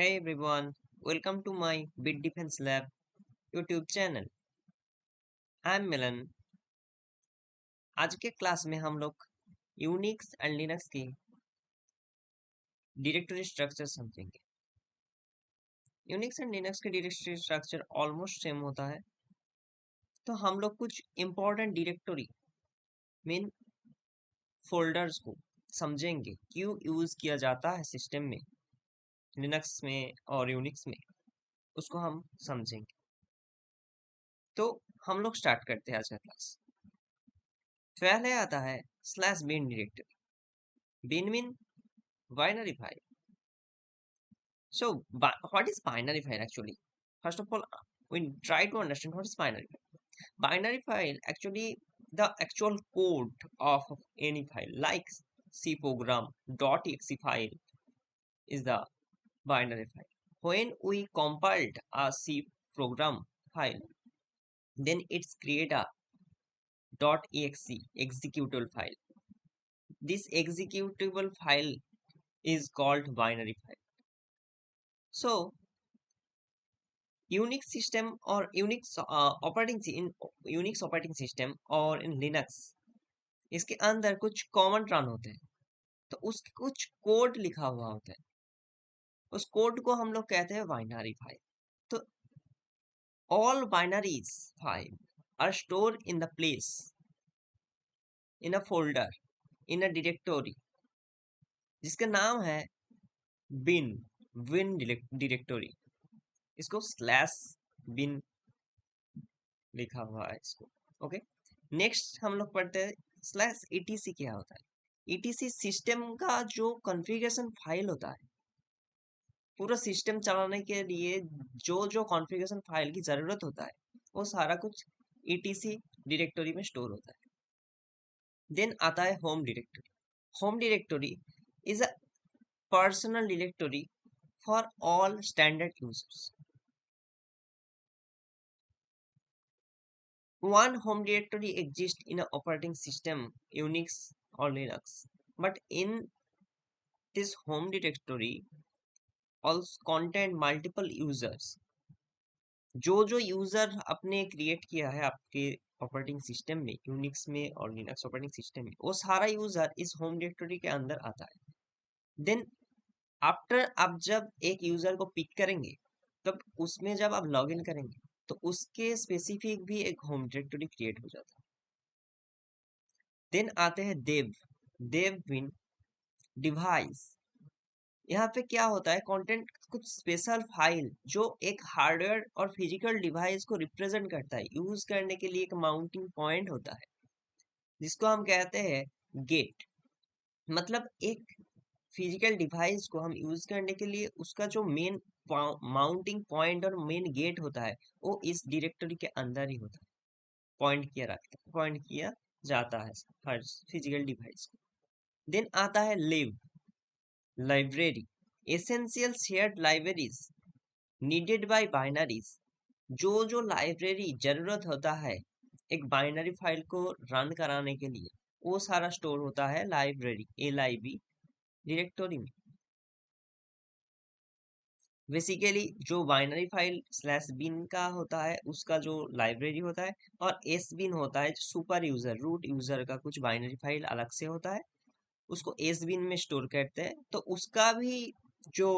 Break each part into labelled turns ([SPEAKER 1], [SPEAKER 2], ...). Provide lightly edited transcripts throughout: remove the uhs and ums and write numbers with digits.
[SPEAKER 1] Hey everyone, welcome to my Bit Defense Lab YouTube channel. I'm Milan. आज के class में हम लोग यूनिक्स एंड लिनक्स की डायरेक्टरी स्ट्रक्चर समझेंगे। यूनिक्स एंड लिनक्स के डायरेक्टरी स्ट्रक्चर ऑलमोस्ट सेम होता है, तो हम लोग कुछ इंपॉर्टेंट डायरेक्टरी मीन फोल्डर्स को समझेंगे, क्यों यूज किया जाता है सिस्टम में, लिनक्स में और यूनिक्स में, उसको हम समझेंगे। तो हम लोग स्टार्ट करते हैं आज का क्लास। पहले आता है slash bin directory. Bin mean binary file. So, what is binary file actually? First of all, we try to understand what is binary file. Binary file actually the actual code of any file, like C program .exe file is the binary file. When we compiled a C program file, then it's create a .exe executable file. This executable file is called binary file. So Unix system or Unix in Unix operating system और in Linux इसके अंदर कुछ common run होते हैं, तो उसके कुछ code लिखा हुआ होता है, उस कोड को हम लोग कहते हैं बाइनरी फाइल। तो all binaries file are stored in the place in a folder in a directory जिसका नाम है bin directory। इसको स्लैश bin लिखा हुआ है इसको। ओके, नेक्स्ट हम लोग पढ़ते हैं स्लैश etc क्या होता है। etc सिस्टम का जो कॉन्फ़िगरेशन फाइल होता है, पूरा सिस्टम चलाने के लिए जो जो कॉन्फ़िगरेशन फाइल की जरूरत होता है, वो सारा कुछ etc डायरेक्टरी में स्टोर होता है। देन आता है home directory. Home directory is a personal directory for all standard users. One home directory exists in an operating system, Unix or Linux. But in this home directory also contain multiple users. जो जो user आपने create किया है आपके operating system में, Unix में और Linux operating system में, वो सारा यूजर इस होम डायरेक्टरी के अंदर आता है। देन आफ्टर आप जब एक यूजर को पिक करेंगे, तब उसमें जब आप लॉग इन करेंगे, तो उसके स्पेसिफिक भी एक होम डायरेक्टरी क्रिएट हो जाता है। देन आते हैं देव मीन डिवाइस। यहाँ पे क्या होता है, कंटेंट कुछ स्पेशल फाइल जो एक हार्डवेयर और फिजिकल डिवाइस को रिप्रेजेंट करता है, यूज करने के लिए एक माउंटिंग पॉइंट होता है जिसको हम कहते हैं गेट। मतलब एक फिजिकल डिवाइस को हम यूज करने के लिए उसका जो मेन माउंटिंग पॉइंट और मेन गेट होता है, वो इस डायरेक्टरी के अंदर ही होता है, पॉइंट किया जाता है हर फिजिकल डिवाइस को। देन आता है library, essential shared libraries needed bye binaries. जो जो लाइब्रेरी जरूरत होता है एक बाइनरी फाइल को रन कराने के लिए, वो सारा स्टोर होता है लाइब्रेरी LIB डायरेक्टरी में। बेसिकली जो बाइनरी फाइल स्लैश बिन का होता है उसका जो लाइब्रेरी होता है, और एस बिन होता है जो सुपर यूजर रूट यूजर का कुछ बाइनरी फाइल अलग से होता है, उसको एस बिन में स्टोर करते हैं। तो उसका भी जो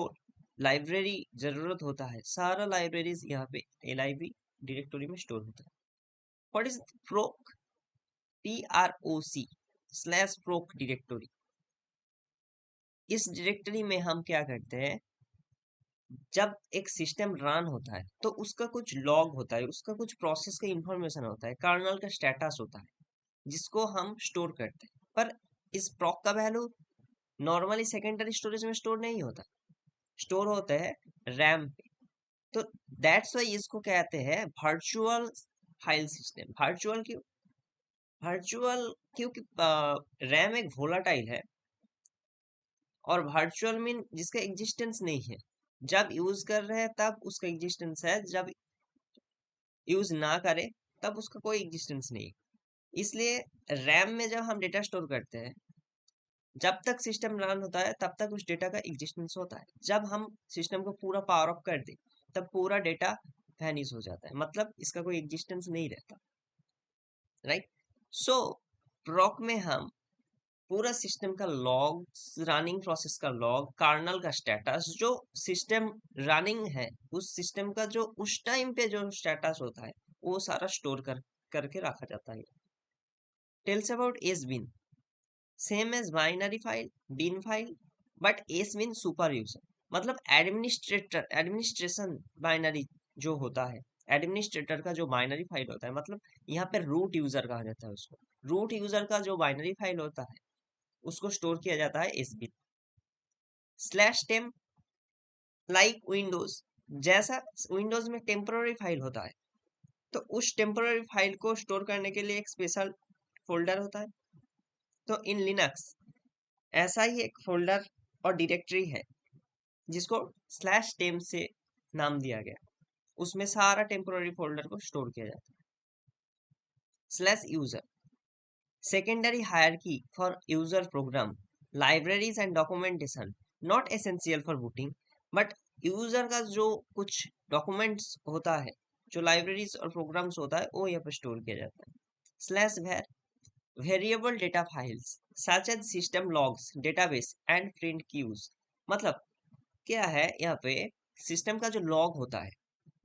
[SPEAKER 1] लाइब्रेरी जरूरत होता है, सारा लाइब्रेरीज यहाँ पे LIB डायरेक्टरी में स्टोर होता है। What is proc PROC slash proc directory. इस डायरेक्टरी में हम क्या करते हैं, जब एक सिस्टम रन होता है तो उसका कुछ लॉग होता है, उसका कुछ प्रोसेस का इंफॉर्मेशन होता है, कर्नल का स्टेटस होता है, जिसको हम स्टोर करते हैं। पर इस प्रॉक का वैल्यू नॉर्मली सेकेंडरी स्टोरेज में स्टोर नहीं होता, स्टोर होते हैं रैम पे। तो दैट्स वाई इसको कहते हैं वर्चुअल फाइल सिस्टम। वर्चुअल क्योंकि रैम एक वोलाटाइल है, और वर्चुअल मीन जिसका एग्जिस्टेंस नहीं है। जब यूज कर रहे हैं तब उसका एग्जिस्टेंस है, जब यूज ना करे तब उसका कोई एग्जिस्टेंस नहीं है। इसलिए रैम में जब हम डेटा स्टोर करते हैं, जब तक सिस्टम रन होता है तब तक उस डेटा का एग्जिस्टेंस होता है। जब हम सिस्टम को पूरा पावर ऑफ कर दें तब पूरा डेटा वैनिश हो जाता है, मतलब इसका कोई एग्जिस्टेंस नहीं रहता, राइट। सो प्रॉक में हम पूरा सिस्टम का लॉग, रनिंग प्रोसेस का लॉग, कर्नल का स्टेटस, जो सिस्टम रनिंग है उस सिस्टम का जो उस टाइम पे जो स्टेटस होता है वो सारा स्टोर करके रखा जाता है। Tells about s bin, same as binary file, bin file, but s bin super user, मतलब एडमिनिस्ट्रेशन बाइनरी जो होता है, एडमिनिस्ट्रेटर का जो बाइनरी फाइल होता है, मतलब यहाँ पे रूट यूजर कहा जाता है उसको। रूट यूजर का जो बाइनरी फाइल होता है उसको स्टोर किया जाता है एस बिन। स्लैश टेम, लाइक विंडोज, जैसा विंडोज में टेम्पररी फाइल होता है तो उस टेम्पररी फाइल को स्टोर करने के लिए एक स्पेशल फोल्डर होता है। तो इन लिनक्स ऐसा ही एक फोल्डर और डायरेक्टरी है जिसको स्लैश टेम से नाम दिया गया, उसमें सारा टेम्पररी फोल्डर को स्टोर किया जाता है। Slash user, secondary hierarchy for user program, libraries and documentation, not essential for booting, but user का जो कुछ डॉक्यूमेंट्स होता है, जो लाइब्रेरीज और प्रोग्राम्स होता है वो यहाँ पर स्टोर किया जाता है। Slash var, variable data files such as system logs, database and print queues, मतलब क्या है यहाँ पे सिस्टम का जो लॉग होता है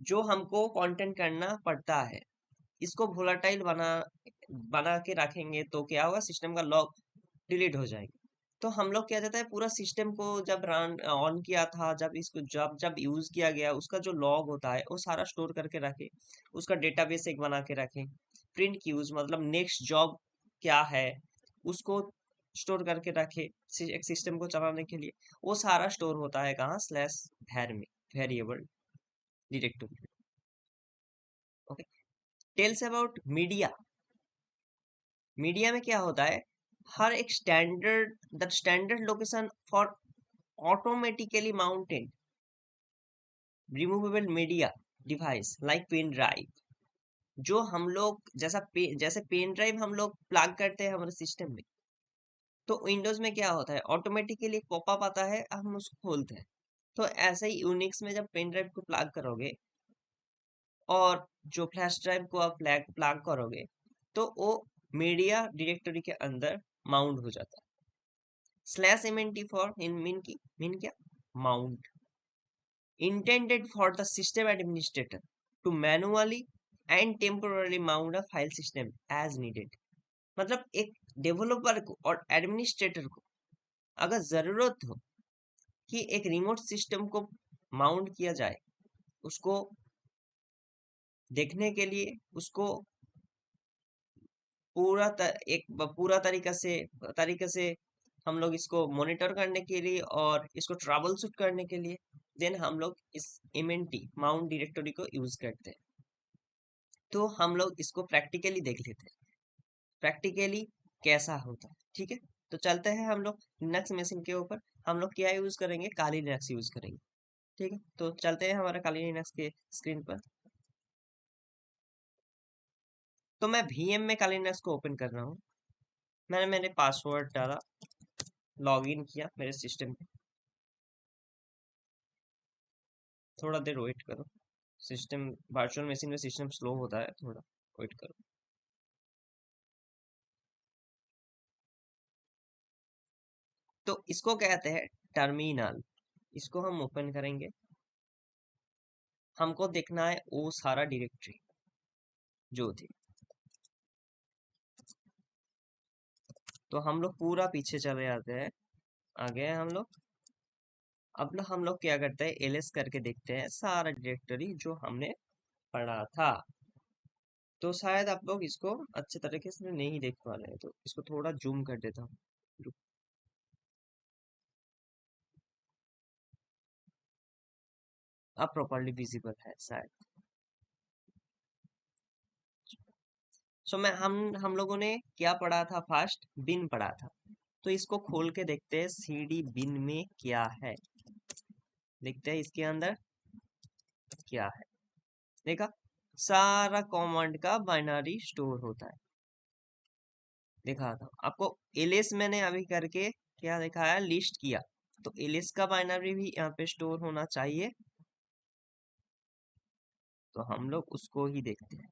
[SPEAKER 1] जो हमको कंटेंट करना पड़ता है, इसको वोलाटाइल बना के रखेंगे तो क्या होगा, सिस्टम का लॉग डिलीट हो जाएगा। तो हम लोग क्या जाता है पूरा सिस्टम को जब रन ऑन किया था, जब इसको जब जब यूज किया गया उसका जो लॉग होता है वो सारा स्टोर करके रखे, उसका डेटाबेस एक बना के रखे। प्रिंट क्यूज मतलब नेक्स्ट जॉब क्या है उसको स्टोर करके रखे, एक सिस्टम को चलाने के लिए। वो सारा स्टोर होता है कहाँ, स्लैश वैर में, variable directory. Okay. Tells about media, media में क्या होता है, हर एक the standard location for automatically mounted removable media device like pen drive, जो हम लोग जैसे पेन ड्राइव हम लोग प्लग करते हैं हमारे सिस्टम में, तो विंडोज में क्या होता है ऑटोमेटिकली एक पॉपअप आता है, हम उसको खोलते हैं। तो ऐसे ही यूनिक्स में जब पेन ड्राइव को प्लग करोगे और जो फ्लैश ड्राइव को आप प्लग करोगे तो वो मीडिया डायरेक्टरी के अंदर माउंट हो जाता है। Slash MNT for in mean क्या, mount, intended for the system administrator to manually and temporarily mount a file system as needed, मतलब एक डेवलपर को और एडमिनिस्ट्रेटर को अगर जरूरत हो कि एक रिमोट सिस्टम को माउंट किया जाए, उसको देखने के लिए, उसको पूरा तरीके से हम लोग इसको मॉनिटर करने के लिए और इसको ट्रबल शूट करने के लिए, देन हम लोग इस एमएनटी माउंट डायरेक्टरी को यूज करते हैं। तो हम लोग इसको प्रैक्टिकली देख लेते हैं, प्रैक्टिकली कैसा होता है, ठीक है। तो चलते हैं हम लोग लिनक्स मशीन के ऊपर, हम लोग क्या यूज करेंगे, काली लिनक्स यूज करेंगे, ठीक है। तो चलते हैं हमारे काली लिनक्स के स्क्रीन पर। तो मैं वीएम में काली लिनक्स को ओपन कर रहा हूँ, मैंने मेरे पासवर्ड डाला, लॉगिन किया मेरे सिस्टम पे। थोड़ा देर वेट करो, सिस्टम वर्चुअल मशीन में सिस्टम स्लो होता है, थोड़ा वेट करो। तो इसको कहते हैं टर्मिनल, इसको हम ओपन करेंगे, हमको देखना है वो सारा डायरेक्टरी जो थी। तो हम लोग पूरा पीछे चले जाते हैं, आगे हैं हम लोग। अब ना हम लोग क्या करते हैं, एलएस करके देखते हैं सारा डायरेक्टरी जो हमने पढ़ा था। तो शायद आप लोग इसको अच्छे तरीके से नहीं देख पा रहे हैं, तो इसको थोड़ा जूम कर देता हूँ। अब प्रॉपरली विजिबल है शायद। सो मैं हम लोगों ने क्या पढ़ा था, फर्स्ट बिन पढ़ा था। तो इसको खोल के देखते हैं सीडी बिन में क्या है, देखते हैं इसके अंदर क्या है। देखा, सारा कमांड का बाइनरी स्टोर होता है। देखा था आपको, एलएस मैंने अभी करके क्या दिखाया, लिस्ट किया, तो एलिस का बाइनरी भी यहाँ पे स्टोर होना चाहिए। तो हम लोग उसको ही देखते हैं,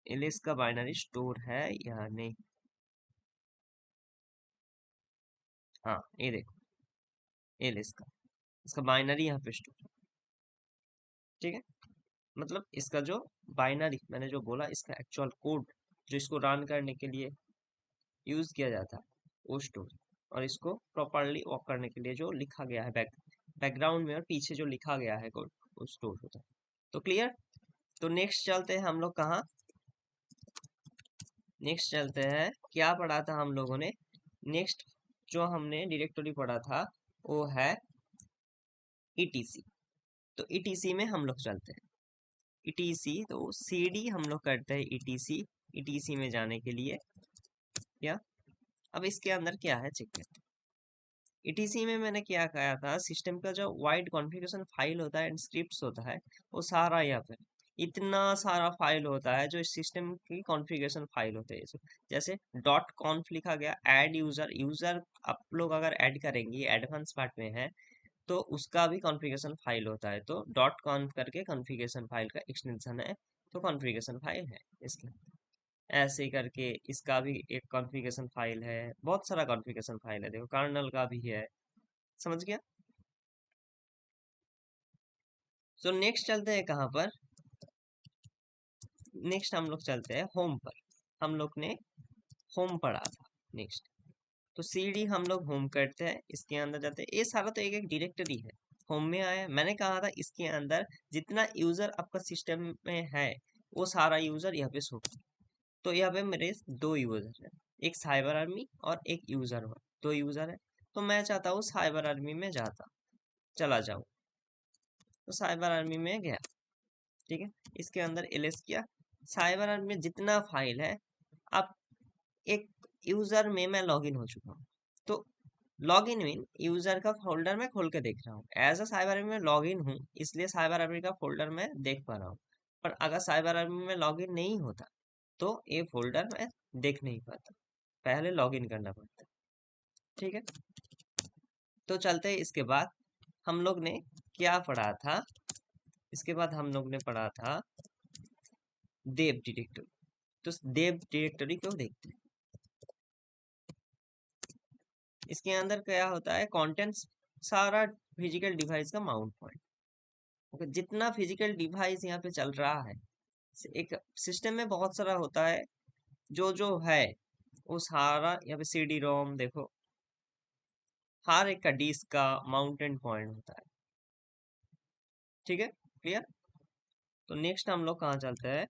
[SPEAKER 1] एलिस का बाइनरी स्टोर है या नहीं। हाँ ये देखो, एलिस का, इसका बाइनरी यहाँ पे स्टोर, ठीक है। मतलब इसका जो बाइनरी मैंने जो बोला, इसका एक्चुअल कोड जो इसको रन करने के लिए यूज किया जाता है वो स्टोर, और इसको प्रॉपरली वर्क करने के लिए जो लिखा गया है बैकग्राउंड में और पीछे जो लिखा गया है कोड, वो स्टोर होता है। तो क्लियर। तो नेक्स्ट चलते हैं हम लोग कहाँ, नेक्स्ट चलते हैं, क्या पढ़ा था हम लोगों ने, नेक्स्ट जो हमने डायरेक्टरी पढ़ा था वो है ईटीसी। तो ईटीसी में हम लोग चलते हैं, ईटीसी तो सीडी हम लोग करते हैं ईटीसी, ईटीसी में जाने के लिए क्या, अब इसके अंदर क्या है चेक करते हैं। ईटीसी में मैंने क्या कहा था, सिस्टम का जो वाइड कॉन्फ़िगरेशन फाइल होता है एंड स्क्रिप्ट्स होता है, वो सारा यहाँ पे इतना सारा फाइल होता है जो इस सिस्टम की कॉन्फ़िगरेशन फाइल होते हैं। जैसे डॉट कॉन्फ लिखा गया, ऐड यूजर, यूजर आप लोग अगर ऐड करेंगे, एडवांस पार्ट में है, तो उसका भी कॉन्फ़िगरेशन फाइल होता है। तो डॉट कॉन्फ करके कॉन्फ़िगरेशन फाइल का एक्सटेंशन है, तो कॉन्फ़िगरेशन फाइल है इसके, ऐसे ही करके इसका भी एक कॉन्फ़िगरेशन फाइल है, बहुत सारा कॉन्फ़िगरेशन फाइल है, देखो कर्नल का भी है, समझ गया। सो नेक्स्ट चलते हैं कहाँ पर, नेक्स्ट हम लोग चलते हैं होम पर, हम लोग ने होम पढ़ा था नेक्स्ट। तो सीडी हम लोग होम करते हैं, इसके अंदर जाते हैं, ये सारा तो एक एक डायरेक्टरी है। होम में आया, मैंने कहा था इसके अंदर जितना यूजर आपका सिस्टम में है वो सारा यूजर यहाँ पे शो, तो यहाँ पे मेरे दो यूजर है, एक साइबर आर्मी और एक यूजर हो, दो यूजर है। तो मैं चाहता हूँ साइबर आर्मी में जाता चला जाऊँ, तो साइबर आर्मी में गया, ठीक है। इसके अंदर एलएस किया, साइबर आर्मी में जितना फाइल है, अब एक यूजर में मैं लॉगिन हो चुका हूँ, तो लॉगिन मीन यूजर का फोल्डर मैं खोल के देख रहा हूँ, एज अ साइबर आर्मी में लॉगिन हूँ, इसलिए साइबर आर्मी का फोल्डर मैं देख पा रहा हूँ। पर अगर साइबर आर्मी में लॉगिन नहीं होता तो ये फोल्डर मैं देख नहीं पाता, पहले लॉगिन करना पड़ता है, ठीक है। तो चलते हैं, इसके बाद हम लोग ने क्या पढ़ा था, इसके बाद हम लोग ने पढ़ा था देव डिरेक्टरी। तो देव डिरेक्टरी को देखते हैं, इसके अंदर क्या होता है, कंटेंट्स सारा फिजिकल डिवाइस का माउंट पॉइंट, ओके, जितना फिजिकल डिवाइस यहाँ पे चल रहा है, एक सिस्टम में बहुत सारा होता है, जो जो है वो सारा यहाँ पे सीडी रोम देखो, हर एक का डिस्क का माउंटेन पॉइंट होता है, ठीक है, क्लियर। तो नेक्स्ट हम लोग कहाँ चलते हैं,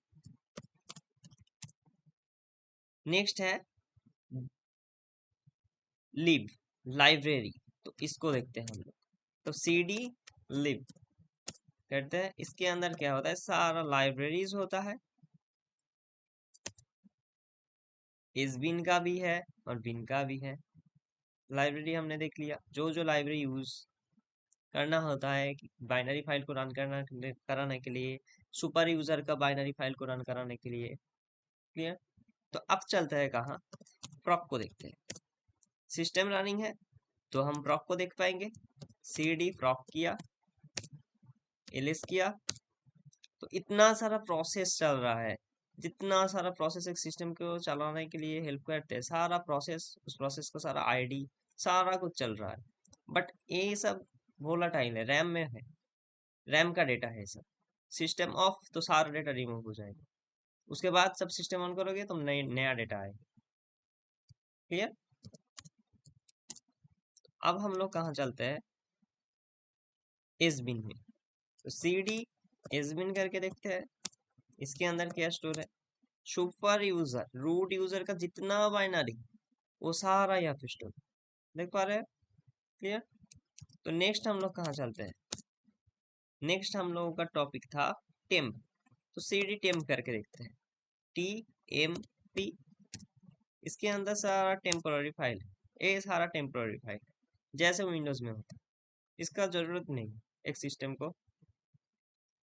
[SPEAKER 1] नेक्स्ट है लिब लाइब्रेरी, तो इसको देखते हैं हम लोग। तो सीडी लिब करते हैं, इसके अंदर क्या होता है, सारा लाइब्रेरीज होता है, इस बिन का भी है और बिन का भी है। लाइब्रेरी हमने देख लिया, जो जो लाइब्रेरी यूज करना होता है बाइनरी फाइल को रन करना कराने के लिए, सुपर यूजर का बाइनरी फाइल को रन कराने के लिए, क्लियर। तो अब चलते हैं कहाँ, प्रॉक को देखते हैं, सिस्टम रनिंग है तो हम प्रॉक को देख पाएंगे, सी डी प्रॉक किया, एलिस किया, तो इतना सारा प्रोसेस चल रहा है, जितना सारा प्रोसेस एक सिस्टम को चलाने के लिए हेल्प करते हैं, सारा प्रोसेस, उस प्रोसेस का सारा आईडी सारा कुछ चल रहा है, बट ये सब वोलाटाइल है, रैम में है, रैम का डेटा है सब, सिस्टम ऑफ तो सारा डेटा रिमूव हो जाएगा, उसके बाद सब सिस्टम ऑन करोगे तो नई नया डेटा आएगा, क्लियर। अब हम लोग कहाँ चलते हैं, एसबिन में, तो सी डी एसबिन करके देखते हैं, इसके अंदर क्या स्टोर है, सुपर यूजर रूट यूजर का जितना बाइनरी वो सारा यहाँ पे स्टोर, देख पा रहे हैं, क्लियर। तो नेक्स्ट हम लोग कहाँ चलते हैं, नेक्स्ट हम लोगों का टॉपिक था टेम्प, तो सी डी टेम्प करके देखते हैं, टी एम पी, इसके अंदर सारा टेम्पोररी फाइल है, ये सारा टेम्पोररी फाइल है, जैसे विंडोज में होता है, इसका जरूरत नहीं एक सिस्टम को,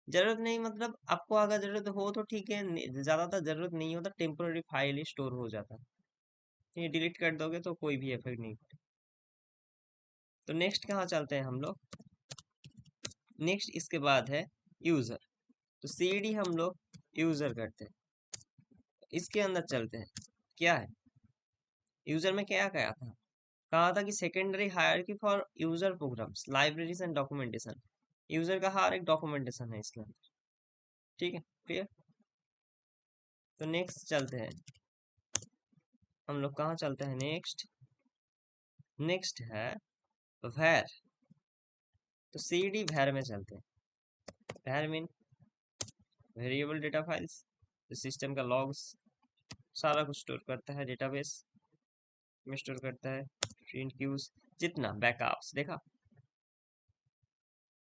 [SPEAKER 1] जरूरत नहीं मतलब आपको अगर जरूरत हो तो ठीक है, ज्यादातर जरूरत नहीं होता, टेम्पोररी फाइल ही स्टोर हो जाता है, ये डिलीट कर दोगे तो कोई भी इफेक्ट नहीं। तो नेक्स्ट कहाँ चलते हैं हम लोग? नेक्स्ट इसके बाद है यूजर। तो सीडी हम लोग यूजर करते हैं। इसके अंदर चलते हैं, क्या है यूजर में क्या क्या था? कहा था कि secondary hierarchy for user programs, libraries and documentation. User का हर एक डॉक्यूमेंटेशन है इसके अंदर, ठीक है, क्लियर। तो नेक्स्ट चलते हैं हम लोग, कहाँ चलते हैं नेक्स्ट? नेक्स्ट है var। तो cd var में चलते हैं। var mean variable data files, तो सिस्टम का लॉग्स सारा कुछ स्टोर करता है, डेटाबेस में स्टोर करता है, प्रिंट क्यूज जितना, बैकअप्स देखा,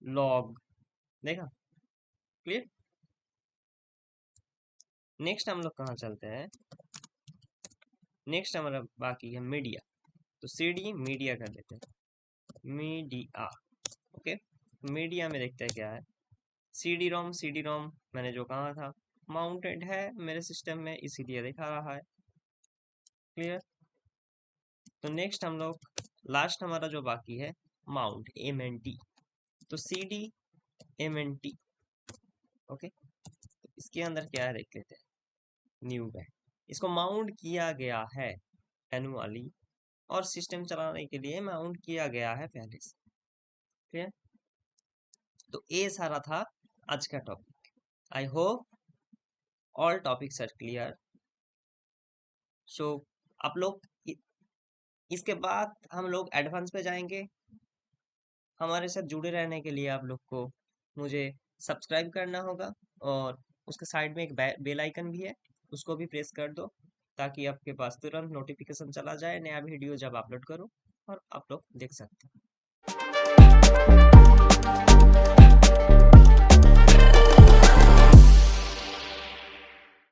[SPEAKER 1] लॉग देखा, क्लियर। नेक्स्ट हम लोग कहाँ चलते हैं? नेक्स्ट हमारा बाकी है मीडिया। तो cd मीडिया कर लेते हैं, मीडिया, ओके। मीडिया में देखते हैं क्या है। cd रोम मैंने जो कहा था माउंटेड है मेरे सिस्टम में, इसीलिए दिखा रहा है, क्लियर। तो नेक्स्ट हम लोग, लास्ट हमारा जो बाकी है माउंट, mnt। तो cd mnt, ओके। तो इसके अंदर क्या है देख लेते हैं, न्यू है, इसको माउंट किया गया है मैनुअली और सिस्टम चलाने के लिए माउंट किया गया है पहले से, ठीक है। तो ये सारा था आज का topic. I hope all topics are clear. So आप लोग इसके बाद हम लोग एडवांस पे जाएंगे। हमारे साथ जुड़े रहने के लिए आप लोग को मुझे सब्सक्राइब करना होगा, और उसके साइड में एक बेल आइकन भी है, उसको भी प्रेस कर दो ताकि आपके पास तुरंत नोटिफिकेशन चला जाए नया वीडियो जब अपलोड करो और आप लोग देख सकते हैं।